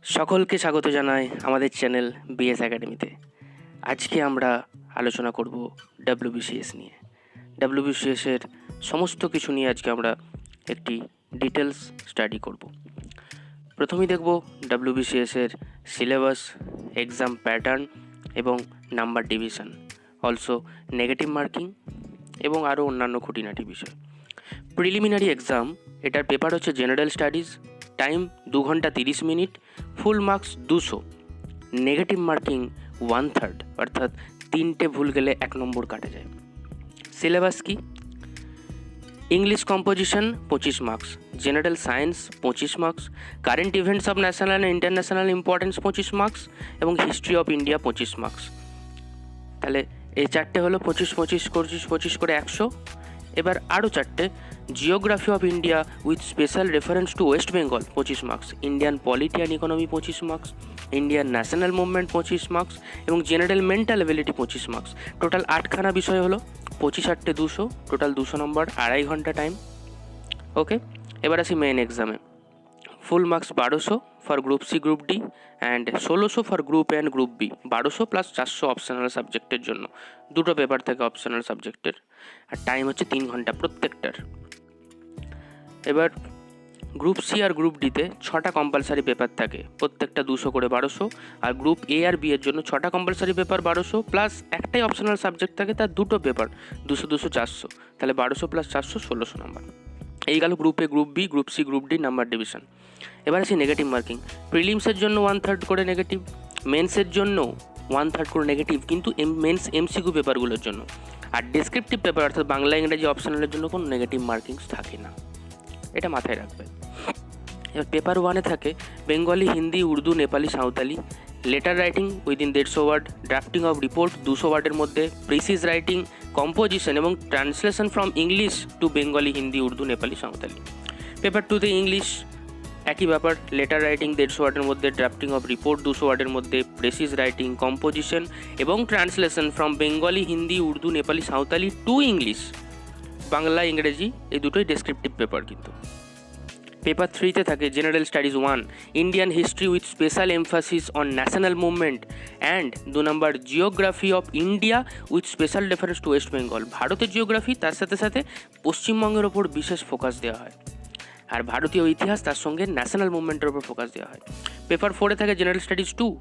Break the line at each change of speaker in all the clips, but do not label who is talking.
সকলকে স্বাগত জানাই আমাদের চ্যানেল বিএস একাডেমিতে। আজকে আমরা আলোচনা করব ডাব্লিউবিসিএস নিয়ে। ডাব্লিউবিসিএস এর সমস্ত কিছু নিয়ে আজকে আমরা একটি ডিটেলস স্টাডি করব। প্রথমেই দেখব ডাব্লিউবিসিএস এর সিলেবাস, এক্সাম প্যাটার্ন এবং number division, also negative marking এবং আরও অন্যান্য খুঁটিনাটি বিষয়। প্রিলিমিনারি এক্সাম, এটার পেপার হচ্ছে জেনারেল স্টাডিজ, টাইম 2 ঘন্টা 30 minute, full marks 200, negative marking 1/3, অর্থাৎ 3টে ভুল গেলে 1 নম্বর কাটা যায়। সিলেবাস কি? English composition 25 marks, general science 25 marks, current events of national and international importance 25 marks এবং হিস্ট্রি অফ ইন্ডিয়া 25 মার্কস। তাহলে এই চারটে হলো 25 25 25 25 করে 100। এবার আরও চারটে, geography of India with special reference to West Bengal 25 marks, Indian polity and economy 25 marks, Indian national movement 25 marks এবং general mental ability 25 marks. Total 8খানা বিষয় হলো 25 8 200, টোটাল 200 নম্বর, 2.5 ঘন্টা টাইম। ওকে, এবার আসি মেন এক্সামে। Full marks 1200 for group C group D and 1600 for group A and group B, 1200 plus 400 optional সাবজেক্টের জন্য। দুটো পেপার থাকে অপশনাল সাবজেক্টের, আর টাইম হচ্ছে 3 ঘন্টা প্রত্যেকটার। এবার গ্রুপ সি আর গ্রুপ ডিতে 6টা কম্পালসারি পেপার থাকে, প্রত্যেকটা 200 করে 1200, আর গ্রুপ এ আর বি এর জন্য 6টা কম্পালসারি পেপার 1200 প্লাস একটাই অপশনাল সাবজেক্ট থাকে, তার দুটো পেপার 200 200 400, তাহলে 1200 প্লাস 400 1600 নাম্বার। এই গেল group A, group B, group C, group D number division. এবার আসি নেগেটিভ মার্কিং। প্রিলিমসের জন্য 1/3 করে নেগেটিভ, মেন্সের জন্য 1/3 করে নেগেটিভ, কিন্তু মেন্স এমসিকিউ পেপারগুলোর জন্য। আর ডেসক্রিপটিভ পেপার অর্থাৎ বাংলা ইংরেজি অপশনালের জন্য কোনো নেগেটিভ মার্কিংস থাকে না, এটা মাথায় রাখবে। এবার পেপার 1-এ থাকে Bengali, Hindi, Urdu, Nepali, Santali, letter writing within 150 word, drafting of report 200 ওয়ার্ডের মধ্যে, প্রিসিজ রাইটিং, কম্পোজিশন এবং translation from English to Bengali, Hindi, Urdu, Nepali, Santali. Paper 2-তে ইংলিশ, একই ব্যাপার, লেটার রাইটিং 150 ওয়ার্ডের মধ্যে, ড্রাফটিং অফ রিপোর্ট 200 ওয়ার্ডের মধ্যে, প্রেসিজ রাইটিং, কম্পোজিশন এবং translation from Bengali, Hindi, Urdu, Nepali, Santali to English, Bangla ইংরেজি, এই দুটোই ডেসক্রিপটিভ পেপার। কিন্তু পেপার 3-তে থাকে general studies 1, Indian history with special emphasis on national movement and 2 number geography of India with special reference to West Bengal, ভারতের geography, তার সাথে সাথে পশ্চিমবঙ্গের ওপর বিশেষ ফোকাস দেওয়া হয়, আর ভারতীয় ইতিহাস তার সঙ্গে ন্যাশনাল মুভমেন্টের উপর ফোকাস দেওয়া হয়। পেপার 4-এ থাকে জেনারেল স্টাডিজ 2,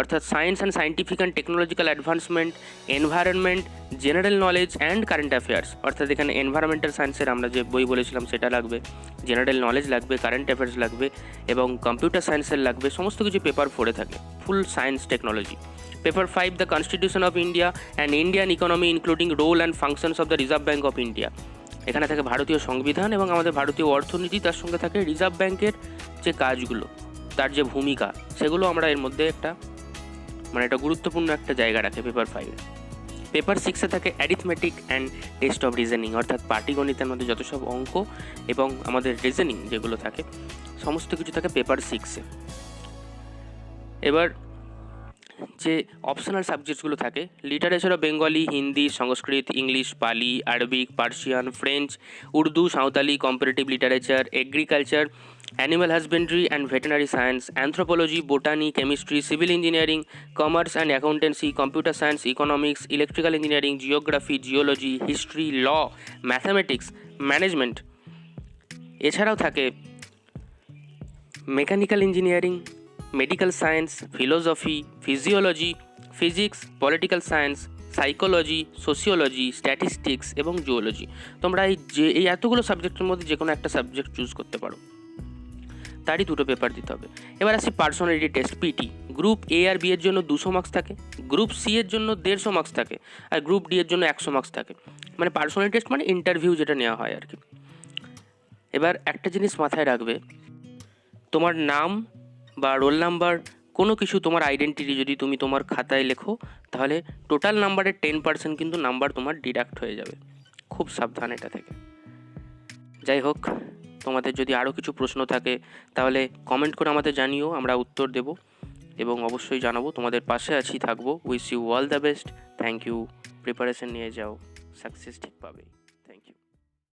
অর্থাৎ science and scientific and technological advancement, environment, general knowledge and current affairs, অর্থাৎ এখানে এনভায়রনমেন্টাল সায়েন্সের আমরা যে বই বলেছিলাম সেটা লাগবে, জেনারেল নলেজ লাগবে, কারেন্ট অ্যাফেয়ার্স লাগবে এবং কম্পিউটার সায়েন্সের লাগবে, সমস্ত কিছু পেপার 4-এ থাকে, full science technology. Paper 5, the constitution of India and Indian economy including role and functions of the Reserve Bank of India, এখানে থাকে ভারতীয় সংবিধান এবং আমাদের ভারতীয় অর্থনীতি, তার সঙ্গে থাকে রিজার্ভ ব্যাঙ্কের যে কাজগুলো, তার যে ভূমিকা, সেগুলো আমরা এর মধ্যে একটা গুরুত্বপূর্ণ একটা জায়গা রাখে পেপার 5-এ। পেপার 6-এ থাকে arithmetic and test of reasoning, অর্থাৎ পাটিগণিতের মধ্যে যত সব অঙ্ক এবং আমাদের রিজনিং যেগুলো থাকে সমস্ত কিছু থাকে পেপার 6-এ। এবার যে অপশনাল সাবজেক্টসগুলো থাকে, literature of Bengali, Hindi, Sanskrit, English, Pali, Arabic, Persian, French, Urdu, Santali, comparative literature, agriculture, animal husbandry and veterinary science, anthropology, botany, chemistry, civil engineering, commerce and accountancy, computer science, economics, electrical engineering, geography, geology, history, law, mathematics, management. এছাড়াও থাকে mechanical engineering, medical science, philosophy, physiology, physics, political science, psychology, sociology, statistics এবং zoology. তোমরা এই এতগুলো সাবজেক্টের মধ্যে যে কোনো একটা সাবজেক্ট চুজ করতে পারো, তারই 2টো পেপার দিতে হবে। এবার আসি personality test, PT. Group A আর বি এর জন্য 200 মার্কস থাকে, গ্রুপ সি এর জন্য 150 মার্কস থাকে, আর গ্রুপ ডি এর জন্য 100 মার্কস থাকে। মানে পার্সোনালিটি টেস্ট মানে ইন্টারভিউ যেটা নেওয়া হয় আর কি। এবার একটা জিনিস মাথায় রাখবে, তোমার নাম বা রোল নাম্বার কোনো কিছু, তোমার আইডেন্টিটি যদি তুমি তোমার খাতায় লেখো, তাহলে টোটাল নাম্বারের 10% কিন্তু নাম্বার তোমার ডিডাক্ট হয়ে যাবে। খুব সাবধান এটা থেকে। যাই হোক, তোমাদের যদি আরও কিছু প্রশ্ন থাকে তাহলে কমেন্ট করে আমাদের জানিও, আমরা উত্তর দেব এবং অবশ্যই জানাবো, তোমাদের পাশে আছি, থাকবো। Wish you all the best. Thank you. Preparation নিয়ে যাও, সাকসেস ঠিক পাবে।